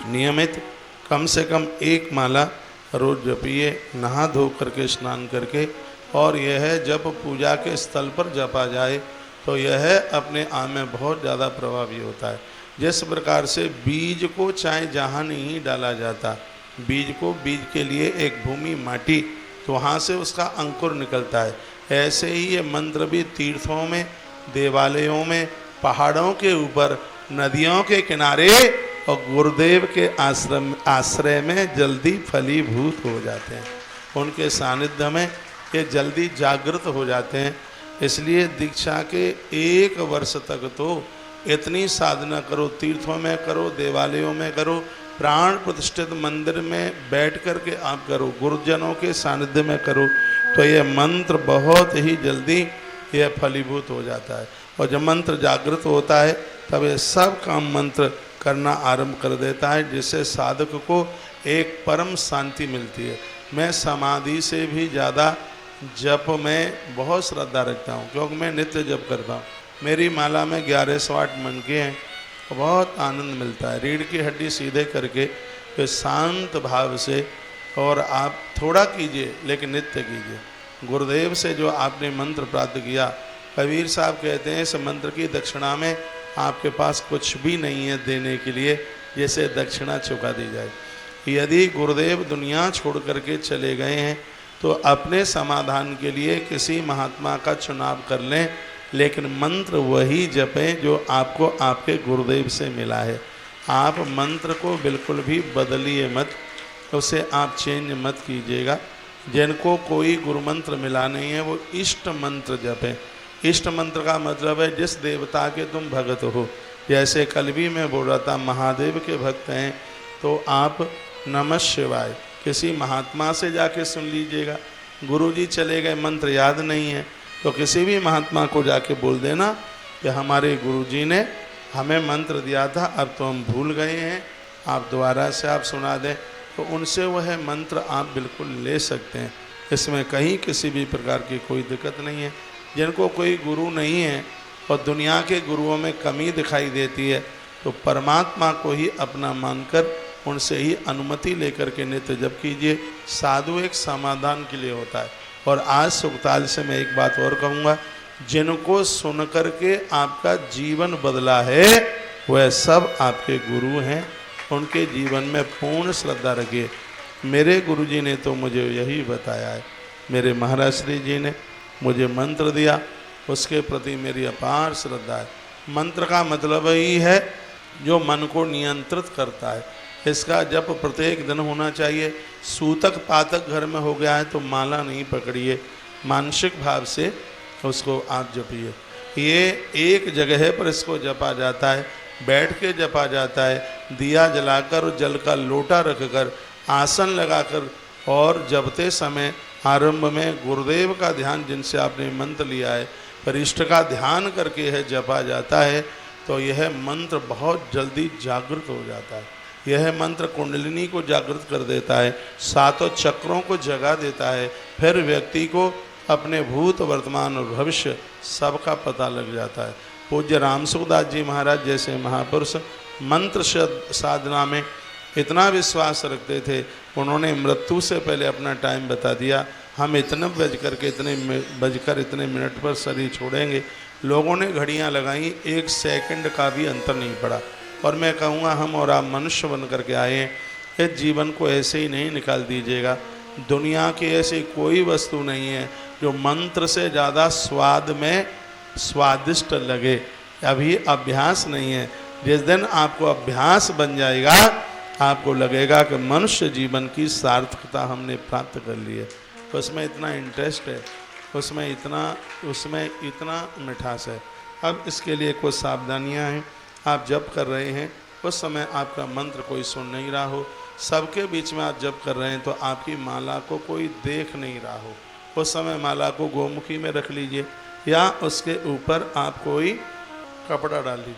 नियमित कम से कम एक माला रोज जपिए, नहा धो करके स्नान करके। और यह जब पूजा के स्थल पर जपा जाए तो यह अपने आप में बहुत ज़्यादा प्रभावी होता है। जिस प्रकार से बीज को चाहे जहाँ नहीं डाला जाता, बीज के लिए एक भूमि माटी, तो वहाँ से उसका अंकुर निकलता है, ऐसे ही ये मंत्र भी तीर्थों में, देवालयों में, पहाड़ों के ऊपर, नदियों के किनारे और गुरुदेव के आश्रय में जल्दी फलीभूत हो जाते हैं। उनके सानिध्य में ये जल्दी जागृत हो जाते हैं। इसलिए दीक्षा के 1 वर्ष तक तो इतनी साधना करो, तीर्थों में करो, देवालयों में करो, प्राण प्रतिष्ठित मंदिर में बैठ कर के आप करो, गुरुजनों के सानिध्य में करो, तो ये मंत्र बहुत ही जल्दी यह फलीभूत हो जाता है। और जब मंत्र जागृत होता है तब ये सब काम मंत्र करना आरंभ कर देता है, जिससे साधक को एक परम शांति मिलती है। मैं समाधि से भी ज़्यादा जप में बहुत श्रद्धा रखता हूँ, क्योंकि मैं नित्य जप करता हूँ। मेरी माला में 1108 मनके हैं, बहुत आनंद मिलता है। रीढ़ की हड्डी सीधे करके फिर शांत भाव से, और आप थोड़ा कीजिए लेकिन नित्य कीजिए। गुरुदेव से जो आपने मंत्र प्राप्त किया, कबीर साहब कहते हैं इस मंत्र की दक्षिणा में आपके पास कुछ भी नहीं है देने के लिए, जैसे दक्षिणा चुका दी जाए। यदि गुरुदेव दुनिया छोड़ करके चले गए हैं तो अपने समाधान के लिए किसी महात्मा का चुनाव कर लें, लेकिन मंत्र वही जपें जो आपको आपके गुरुदेव से मिला है। आप मंत्र को बिल्कुल भी बदलिए मत, उसे आप चेंज मत कीजिएगा। जिनको कोई गुरु मंत्र मिला नहीं है वो इष्ट मंत्र जपें। इष्ट मंत्र का मतलब है जिस देवता के तुम भक्त हो। जैसे कल भी मैं बोल रहा था, महादेव के भक्त हैं तो आप नमः शिवाय किसी महात्मा से जाके सुन लीजिएगा। गुरुजी चले गए, मंत्र याद नहीं है, तो किसी भी महात्मा को जाके बोल देना कि हमारे गुरुजी ने हमें मंत्र दिया था, अब तो हम भूल गए हैं, आप दोबारा से आप सुना दें, तो उनसे वह मंत्र आप बिल्कुल ले सकते हैं। इसमें कहीं किसी भी प्रकार की कोई दिक्कत नहीं है। जिनको कोई गुरु नहीं है और दुनिया के गुरुओं में कमी दिखाई देती है, तो परमात्मा को ही अपना मानकर उनसे ही अनुमति लेकर के नित्य जप कीजिए। साधु एक समाधान के लिए होता है। और आज सुखताल से मैं एक बात और कहूँगा, जिनको सुन कर के आपका जीवन बदला है वह सब आपके गुरु हैं। उनके जीवन में पूर्ण श्रद्धा रखिए। मेरे गुरुजी ने तो मुझे यही बताया है, मेरे महाराज श्री जी ने मुझे मंत्र दिया, उसके प्रति मेरी अपार श्रद्धा है। मंत्र का मतलब ही है जो मन को नियंत्रित करता है। इसका जप प्रत्येक दिन होना चाहिए। सूतक पातक घर में हो गया है तो माला नहीं पकड़िए, मानसिक भाव से उसको आप जपिए। ये एक जगह पर इसको जपा जाता है, बैठ के जपा जाता है, दिया जलाकर और जल का लोटा रखकर, आसन लगाकर, और जपते समय आरंभ में गुरुदेव का ध्यान, जिनसे आपने मंत्र लिया है, परिष्ठ का ध्यान करके है जपा जाता है, तो यह मंत्र बहुत जल्दी जागृत हो जाता है। यह मंत्र कुंडलिनी को जागृत कर देता है, सातों चक्रों को जगा देता है। फिर व्यक्ति को अपने भूत वर्तमान और भविष्य सबका पता लग जाता है। पूज्य रामसुखदास जी महाराज जैसे महापुरुष मंत्र साधना में इतना विश्वास रखते थे, उन्होंने मृत्यु से पहले अपना टाइम बता दिया, हम इतने बजकर इतने मिनट पर शरीर छोड़ेंगे। लोगों ने घड़ियां लगाई, 1 सेकंड का भी अंतर नहीं पड़ा। और मैं कहूँगा हम और आप मनुष्य बन करके आए हैं, इस जीवन को ऐसे ही नहीं निकाल दीजिएगा। दुनिया की ऐसी कोई वस्तु नहीं है जो मंत्र से ज़्यादा स्वाद में स्वादिष्ट लगे। अभी अभ्यास नहीं है। जिस दिन आपको अभ्यास बन जाएगा, आपको लगेगा कि मनुष्य जीवन की सार्थकता हमने प्राप्त कर ली है। उसमें इतना इंटरेस्ट है, उसमें इतना मिठास है। अब इसके लिए कुछ सावधानियां हैं। आप जप कर रहे हैं, उस समय आपका मंत्र कोई सुन नहीं रहा हो, सबके बीच में आप जप कर रहे हैं, तो आपकी माला को कोई देख नहीं रहा हो, उस समय माला को गोमुखी में रख लीजिए, या उसके ऊपर आप कोई कपड़ा डाल लीजिए।